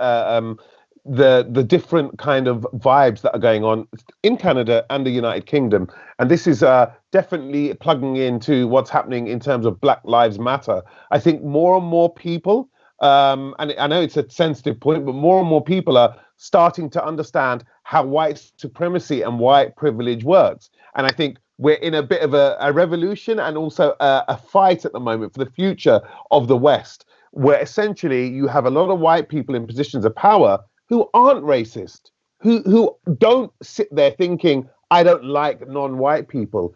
the different kind of vibes that are going on in Canada and the United Kingdom, and this is definitely plugging into what's happening in terms of Black Lives Matter. I think more and more people, and I know it's a sensitive point, but more and more people are starting to understand how white supremacy and white privilege works. And I think we're in a bit of a revolution and also a fight at the moment for the future of the West, where essentially you have a lot of white people in positions of power who aren't racist, who don't sit there thinking, I don't like non-white people,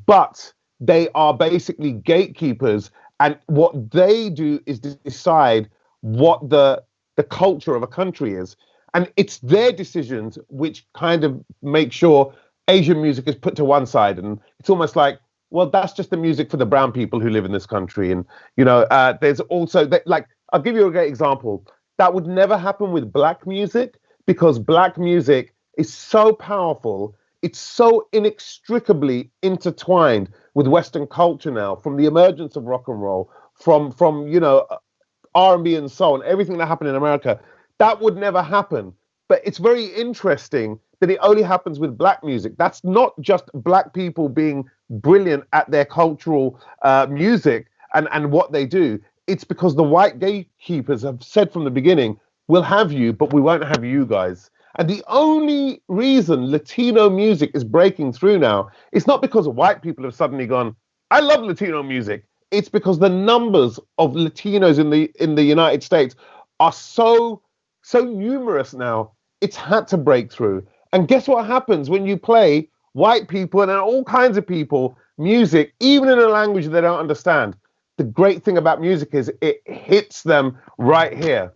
but they are basically gatekeepers. And what they do is decide what the culture of a country is. And it's their decisions which kind of make sure Asian music is put to one side. And it's almost like, well, that's just the music for the brown people who live in this country. And, there's also, I'll give you a great example. That would never happen with black music, because black music is so powerful. It's so inextricably intertwined with Western culture now, from the emergence of rock and roll, from R&B and soul, and everything that happened in America. That would never happen. But it's very interesting that it only happens with black music. That's not just black people being brilliant at their cultural music and what they do. It's because the white gatekeepers have said from the beginning, we'll have you, but we won't have you guys. And the only reason Latino music is breaking through now, it's not because white people have suddenly gone, I love Latino music. It's because the numbers of Latinos in the United States are so numerous now. It's had to break through. And guess what happens when you play white people and all kinds of people music, even in a language they don't understand? The great thing about music is it hits them right here.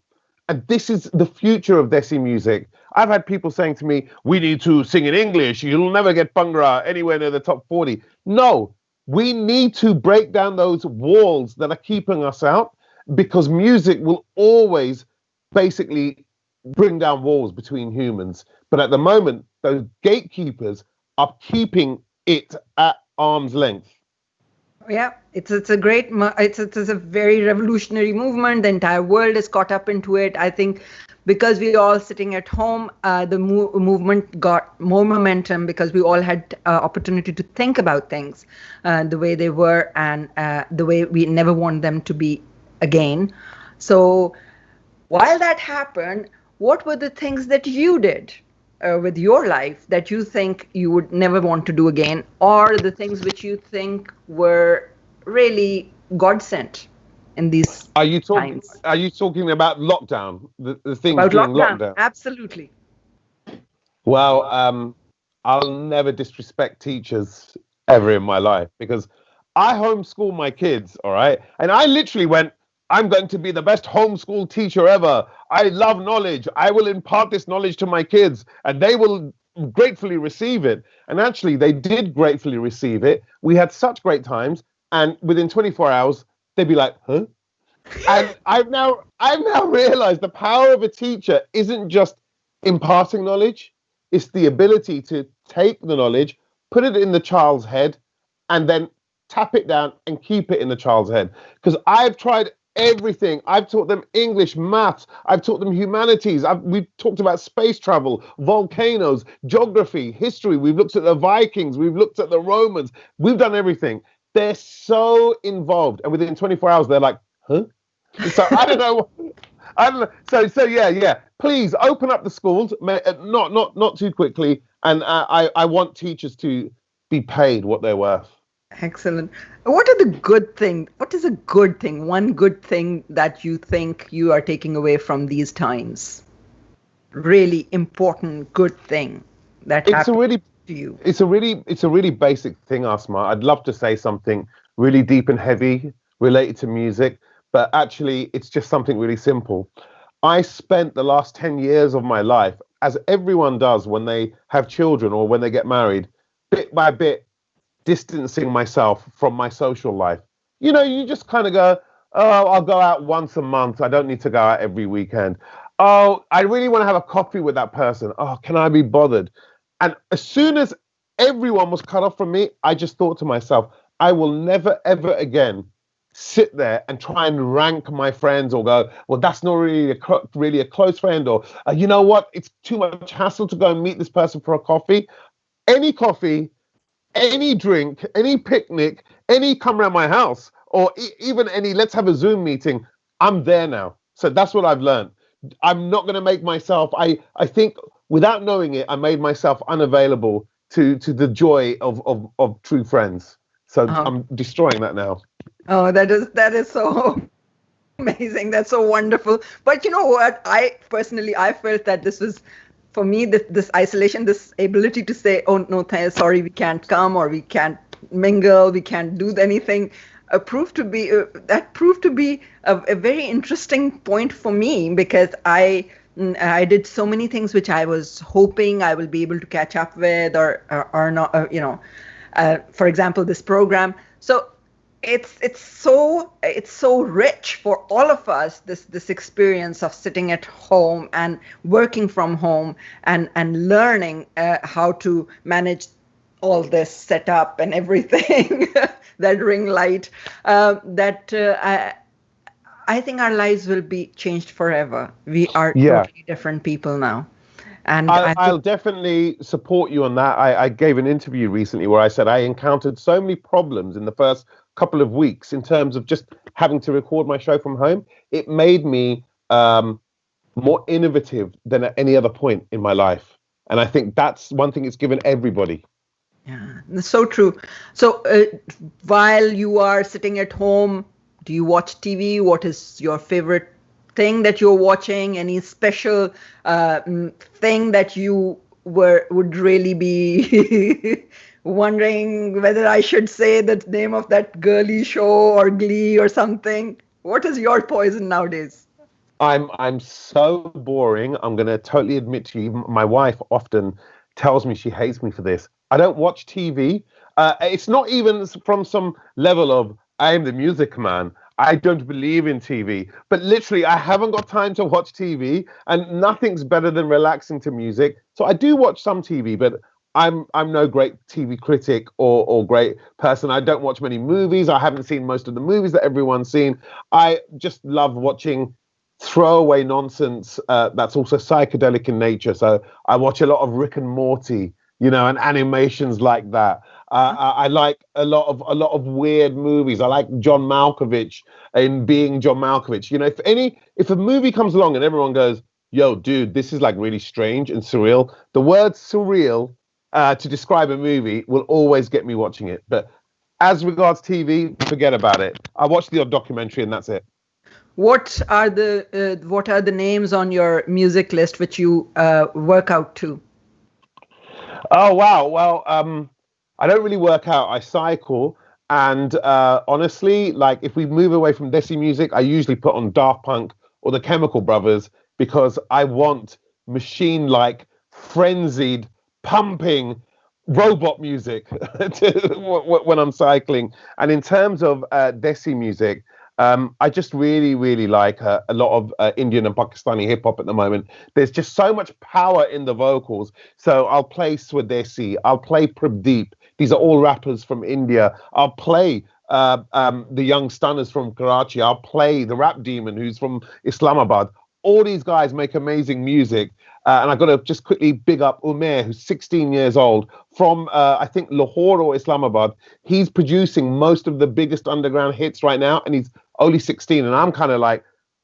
And this is the future of Desi music. I've had people saying to me, we need to sing in English. You'll never get Bhangra anywhere near the top 40. No, we need to break down those walls that are keeping us out, because music will always basically bring down walls between humans. But at the moment, those gatekeepers are keeping it at arm's length. Yeah, it's a great, it's a very revolutionary movement. The entire world is caught up into it. I think because we all sitting at home, the movement got more momentum because we all had opportunity to think about things the way they were and the way we never want them to be again. So while that happened, what were the things that you did with your life that you think you would never want to do again, or the things which you think were really God sent in these times? Are you talking about lockdown? The things about during lockdown? Absolutely. Well, I'll never disrespect teachers ever in my life, because I homeschool my kids, all right? And I literally went, I'm going to be the best homeschool teacher ever. I love knowledge. I will impart this knowledge to my kids and they will gratefully receive it. And actually, they did gratefully receive it. We had such great times. And within 24 hours, they'd be like, huh? And I've now realized the power of a teacher isn't just imparting knowledge. It's the ability to take the knowledge, put it in the child's head, and then tap it down and keep it in the child's head. Because I've tried everything. I've taught them English, maths. I've taught them humanities. We've talked about space travel, volcanoes, geography, history. We've looked at the Vikings. We've looked at the Romans. We've done everything. They're so involved. And within 24 hours, they're like, huh? So I don't know. So yeah. Please open up the schools, not too quickly. And I want teachers to be paid what they're worth. Excellent. What are the good things? What is a good thing? One good thing that you think you are taking away from these times? Really important, good thing that happened to you. It's a really basic thing, Asma. I'd love to say something really deep and heavy related to music, but actually it's just something really simple. I spent the last 10 years of my life, as everyone does when they have children or when they get married, bit by bit, distancing myself from my social life. You know, you just kind of go, oh, I'll go out once a month. I don't need to go out every weekend. Oh, I really want to have a coffee with that person. Oh, can I be bothered? And as soon as everyone was cut off from me, I just thought to myself, I will never, ever again sit there and try and rank my friends or go, well, that's not really a close friend, or you know what? It's too much hassle to go and meet this person for a coffee. Any coffee, any drink, any picnic, any come around my house, or even any let's have a Zoom meeting, I'm there now. So that's what I've learned. I'm not going to make myself, I think without knowing it, I made myself unavailable to the joy of true friends. So I'm destroying that now. Oh, that is so amazing. That's so wonderful. But you know what? I felt that this was, for me, this isolation, this ability to say, oh, no, sorry, we can't come, or we can't mingle, we can't do anything, proved to be a very interesting point for me, because I did so many things which I was hoping I will be able to catch up with or not, for example, this program. So it's so rich for all of us, this experience of sitting at home and working from home and learning how to manage all this setup and everything, that ring light, I think our lives will be changed forever. We are totally different people now. And I'll definitely support you on that. I gave an interview recently where I said I encountered so many problems in the first couple of weeks in terms of just having to record my show from home. It made me more innovative than at any other point in my life. And I think that's one thing it's given everybody. Yeah, that's so true. So while you are sitting at home, do you watch TV? What is your favorite thing that you're watching? Any special thing that you would really be wondering whether I should say the name of that girly show or Glee or something? What is your poison nowadays? I'm so boring. I'm going to totally admit to you. My wife often tells me she hates me for this. I don't watch TV. It's not even from some level of I'm the music man. I don't believe in TV. But literally, I haven't got time to watch TV, and nothing's better than relaxing to music. So I do watch some TV, but I'm no great TV critic or great person. I don't watch many movies. I haven't seen most of the movies that everyone's seen. I just love watching throwaway nonsense that's also psychedelic in nature. So I watch a lot of Rick and Morty, and animations like that. I like a lot of weird movies. I like John Malkovich in Being John Malkovich. If a movie comes along and everyone goes, "Yo, dude, this is like really strange and surreal," the word surreal to describe a movie will always get me watching it. But as regards TV, forget about it. I watch the odd documentary and that's it. What are the names on your music list which you work out to? Oh wow! Well, I don't really work out. I cycle, and honestly, like if we move away from Desi music, I usually put on Daft Punk or the Chemical Brothers because I want machine-like, frenzied, pumping robot music when I'm cycling. And in terms of Desi music, I just really, really like a lot of Indian and Pakistani hip hop at the moment. There's just so much power in the vocals. So I'll play Swadesi, I'll play Prabdeep. These are all rappers from India. I'll play the Young Stunners from Karachi. I'll play the Rap Demon, who's from Islamabad. All these guys make amazing music. And I've got to just quickly big up Umair, who's 16 years old from, I think, Lahore or Islamabad. He's producing most of the biggest underground hits right now, and he's only 16. And I'm kind of like,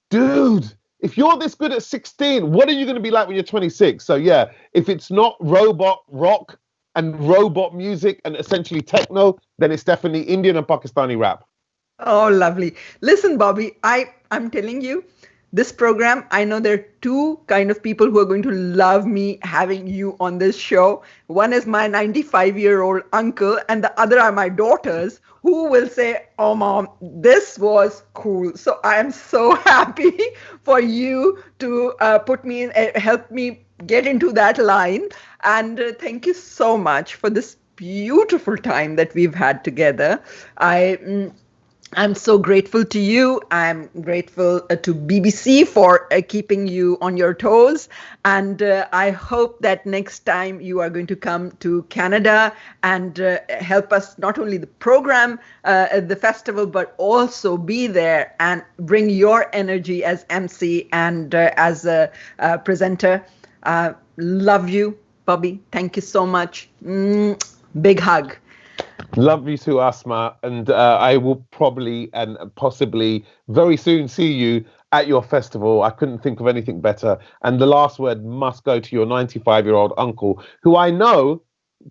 dude, if you're this good at 16, what are you going to be like when you're 26? So, yeah, if it's not robot rock and robot music and essentially techno, then it's definitely Indian and Pakistani rap. Oh, lovely. Listen, Bobby, I'm telling you, this program, I know there are two kind of people who are going to love me having you on this show. One is my 95-year-old uncle, and the other are my daughters who will say, "Oh, Mom, this was cool." So I am so happy for you to put me in, help me get into that line. And thank you so much for this beautiful time that we've had together. I'm so grateful to you. I'm grateful to BBC for keeping you on your toes. And I hope that next time you are going to come to Canada and help us, not only the program at the festival, but also be there and bring your energy as MC and as a presenter. Love you, Bobby. Thank you so much. Big hug. Love you too, Asma, and I will probably and possibly very soon see you at your festival. I couldn't think of anything better. And the last word must go to your 95-year-old uncle, who I know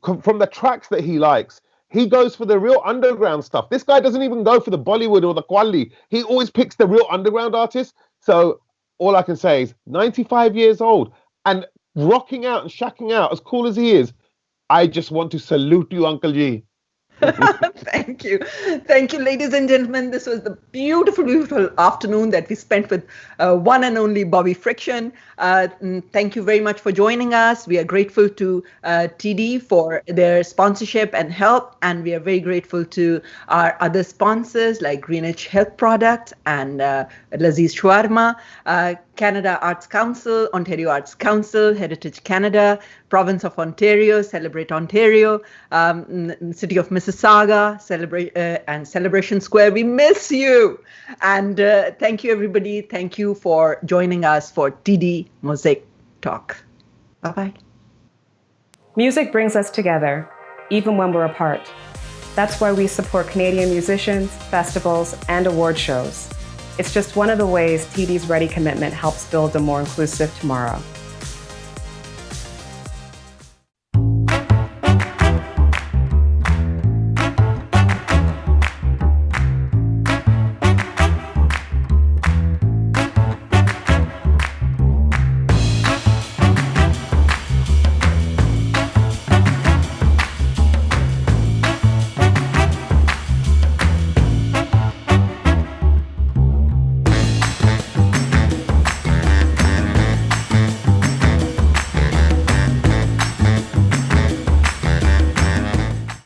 from the tracks that he likes, he goes for the real underground stuff. This guy doesn't even go for the Bollywood or the Qawwali. He always picks the real underground artists. So all I can say is 95 years old and rocking out and shacking out as cool as he is. I just want to salute you, Uncle G. Thank you. Thank you, ladies and gentlemen. This was the beautiful, beautiful afternoon that we spent with one and only Bobby Friction. Thank you very much for joining us. We are grateful to TD for their sponsorship and help. And we are very grateful to our other sponsors like Greenwich Health Products and Laziz Shawarma, Canada Arts Council, Ontario Arts Council, Heritage Canada, Province of Ontario, Celebrate Ontario, City of Mississauga, and Celebration Square. We miss you. And thank you, everybody. Thank you for joining us for TD Mosaic Talk. Bye-bye. Music brings us together, even when we're apart. That's why we support Canadian musicians, festivals, and award shows. It's just one of the ways TD's Ready commitment helps build a more inclusive tomorrow.